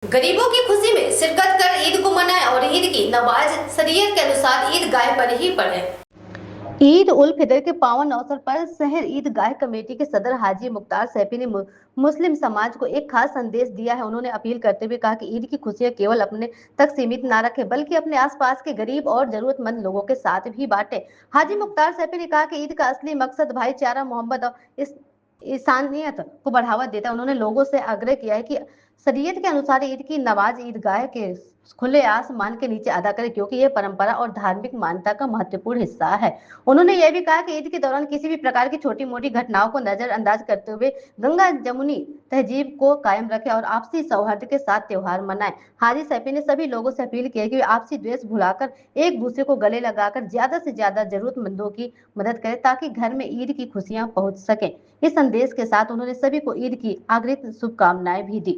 गरीबों की खुशी में शिरकत कर ईद को मनाएं और ईद की नमाज शरीयत के अनुसार ईदगाह पर ही पढ़ें। ईद उल फितर के पावन अवसर पर शहर ईदगाह कमेटी के सदर हाजी मुख्तार सैफी ने मुस्लिम समाज को एक खास संदेश दिया है। उन्होंने अपील करते हुए कहा कि ईद की खुशियां केवल अपने तक सीमित ना रखें बल्कि अपने आसपास के गरीब और जरूरतमंद लोगों के साथ भी बांटें। हाजी मुख्तार सैफी ने कहा कि ईद का असली मकसद भाईचारा, मोहब्बत और इस इंसानियत को बढ़ावा देता है। उन्होंने लोगों से आग्रह किया है कि शरीयत के अनुसार ईद की नमाज ईदगाह के खुले आसमान के नीचे अदा करें, क्योंकि यह परंपरा और धार्मिक मान्यता का महत्वपूर्ण हिस्सा है। उन्होंने यह भी कहा कि ईद के दौरान किसी भी प्रकार की छोटी मोटी घटनाओं को नजरअंदाज करते हुए गंगा जमुनी तहजीब को कायम रखें और आपसी सौहार्द के साथ त्योहार मनाएं। हाजी सैफी ने सभी लोगों से अपील की है कि आपसी द्वेष भुलाकर एक दूसरे को गले लगाकर ज्यादा से ज्यादा जरूरतमंदों की मदद करें, ताकि घर में ईद की खुशियां पहुंच सके। इस संदेश के साथ उन्होंने सभी को ईद की आग्रहित शुभकामनाएं भी दी।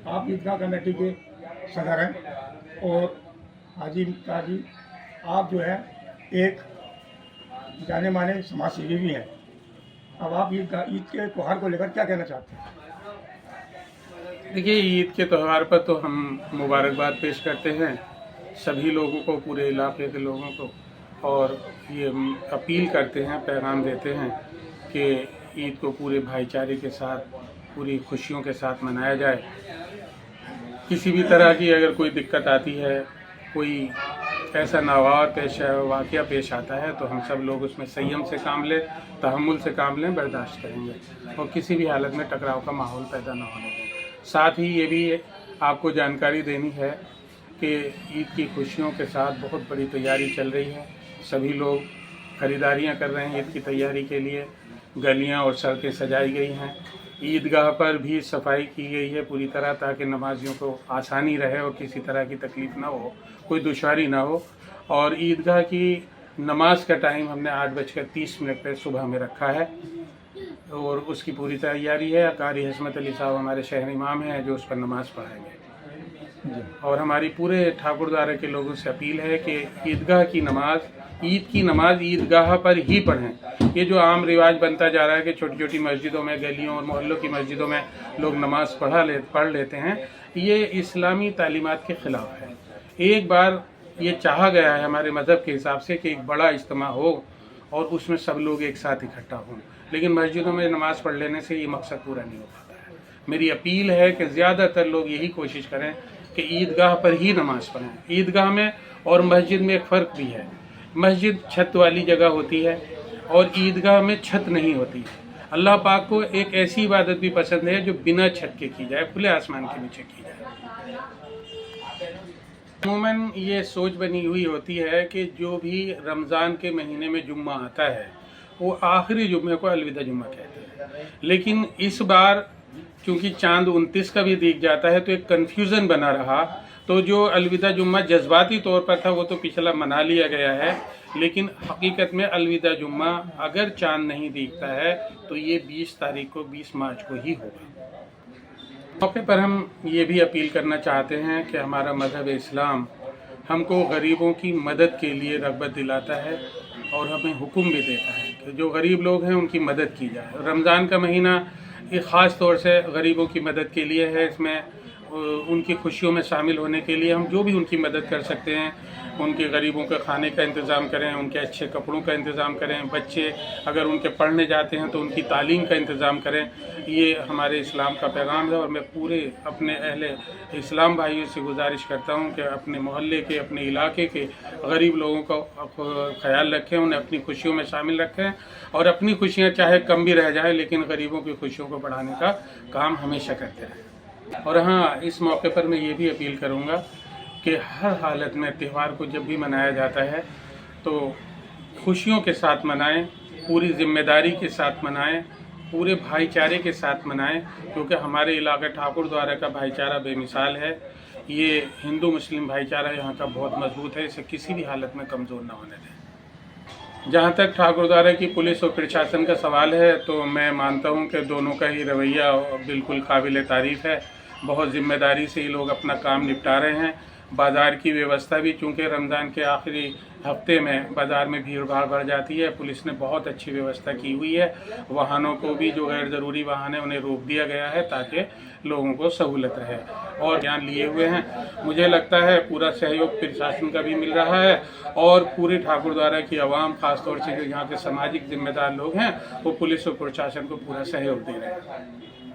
आप ईदगाह कमेटी के सदर हैं और हाजी मुख्तार जी, आप जो है एक जाने माने समाज सेवी भी हैं। अब आप ईद के त्यौहार को लेकर क्या कहना चाहते हैं? देखिए, ईद के त्यौहार पर तो हम मुबारकबाद पेश करते हैं सभी लोगों को, पूरे इलाके के लोगों को, और ये अपील करते हैं, पैगाम देते हैं कि ईद को पूरे भाईचारे के साथ, पूरी खुशियों के साथ मनाया जाए। किसी भी तरह की अगर कोई दिक्कत आती है, कोई ऐसा नागवार वाक़या पेश आता है, तो हम सब लोग उसमें संयम से काम लें, तहम्मुल से काम लें, बर्दाश्त करेंगे और किसी भी हालत में टकराव का माहौल पैदा न होने दें। साथ ही ये भी आपको जानकारी देनी है कि ईद की खुशियों के साथ बहुत बड़ी तैयारी चल रही है। सभी लोग ख़रीदारियाँ कर रहे हैं ईद की तैयारी के लिए। गलियाँ और सड़कें सजाई गई हैं। ईदगाह पर भी सफाई की गई है पूरी तरह, ताकि नमाजियों को आसानी रहे और किसी तरह की तकलीफ़ ना हो, कोई दुश्वारी ना हो। और ईदगाह की नमाज का टाइम हमने 8:30 पर सुबह में रखा है और उसकी पूरी तैयारी है। कारी हस्मत अली साहब हमारे शहर इमाम हैं जो उस पर नमाज़ पढ़ाएंगे। और हमारी पूरे ठाकुरद्वारा के लोगों से अपील है कि ईदगाह की नमाज, ईद की नमाज ईदगाह पर ही पढ़ें। ये जो आम रिवाज बनता जा रहा है कि छोटी छोटी मस्जिदों में, गलियों और मोहल्लों की मस्जिदों में लोग नमाज पढ़ लेते हैं, ये इस्लामी तालीमात के ख़िलाफ़ है। एक बार ये चाहा गया है हमारे मज़हब के हिसाब से कि एक बड़ा इज्तिमा हो और उसमें सब लोग एक साथ इकट्ठा हों, लेकिन मस्जिदों में नमाज़ पढ़ लेने से ये मकसद पूरा नहीं हो पाता है। मेरी अपील है कि ज़्यादातर लोग यही कोशिश करें कि ईदगाह पर ही नमाज़ पढ़ें। ईदगाह में और मस्जिद में एक फ़र्क भी है। मस्जिद छत वाली जगह होती है और ईदगाह में छत नहीं होती है। अल्लाह पाक को एक ऐसी इबादत भी पसंद है जो बिना छत के की जाए, खुले आसमान के नीचे की जाए। अमूमन ये सोच बनी हुई होती है कि जो भी रमज़ान के महीने में जुम्मा आता है वो आखिरी जुम्मे को अलविदा जुम्मा कहते हैं, लेकिन इस बार चूँकि चांद 29 का भी दिख जाता है तो एक कन्फ्यूज़न बना रहा। तो जो अलविदा जुम्मा जज्बाती तौर पर था वो तो पिछला मना लिया गया है, लेकिन हकीकत में अलविदा जुम्मा अगर चांद नहीं दिखता है तो ये 20 तारीख को, 20 मार्च को ही होगा। मौके पर हम ये भी अपील करना चाहते हैं कि हमारा मज़हब इस्लाम हमको गरीबों की मदद के लिए रग़बत दिलाता है और हमें हुक्म भी देता है कि जो गरीब लोग हैं उनकी मदद की जाए। रमज़ान का महीना एक ख़ास तौर से गरीबों की मदद के लिए है। इसमें उनकी खुशियों में शामिल होने के लिए हम जो भी उनकी मदद कर सकते हैं, उनके गरीबों के खाने का इंतज़ाम करें, उनके अच्छे कपड़ों का इंतज़ाम करें, बच्चे अगर उनके पढ़ने जाते हैं तो उनकी तालीम का इंतज़ाम करें। ये हमारे इस्लाम का पैगाम है और मैं पूरे अपने अहले इस्लाम भाइयों से गुजारिश करता हूँ कि अपने मोहल्ले के, अपने इलाके के गरीब लोगों का ख्याल रखें, उन्हें अपनी खुशियों में शामिल रखें और अपनी खुशियाँ चाहे कम भी रह जाए लेकिन गरीबों की खुशियों को बढ़ाने का काम हमेशा करते रहें। और हाँ, इस मौके पर मैं ये भी अपील करूँगा कि हर हालत में त्यौहार को जब भी मनाया जाता है तो खुशियों के साथ मनाएं, पूरी जिम्मेदारी के साथ मनाएं, पूरे भाईचारे के साथ मनाएं, क्योंकि हमारे इलाके ठाकुरद्वारा का भाईचारा बेमिसाल है। ये हिंदू मुस्लिम भाईचारा यहाँ का बहुत मजबूत है, इसे किसी भी हालत में कमज़ोर ना होने दें। जहाँ तक ठाकुरद्वारा की पुलिस और प्रशासन का सवाल है तो मैं मानता हूँ कि दोनों का ही रवैया बिल्कुल काबिल तारीफ़ है। बहुत ज़िम्मेदारी से ये लोग अपना काम निपटा रहे हैं। बाज़ार की व्यवस्था भी, चूँकि रमज़ान के आखिरी हफ्ते में बाज़ार में भीड़ भाड़ बढ़ जाती है। पुलिस ने बहुत अच्छी व्यवस्था की हुई है। वाहनों को भी जो गैर ज़रूरी वाहन है उन्हें रोक दिया गया है ताकि लोगों को सहूलत रहे और ध्यान लिए हुए हैं। मुझे लगता है पूरा सहयोग प्रशासन का भी मिल रहा है और पूरी ठाकुरद्वारा की आवाम, खासतौर से जो यहाँ के सामाजिक जिम्मेदार लोग हैं, वो पुलिस और प्रशासन को पूरा सहयोग दे रहे हैं।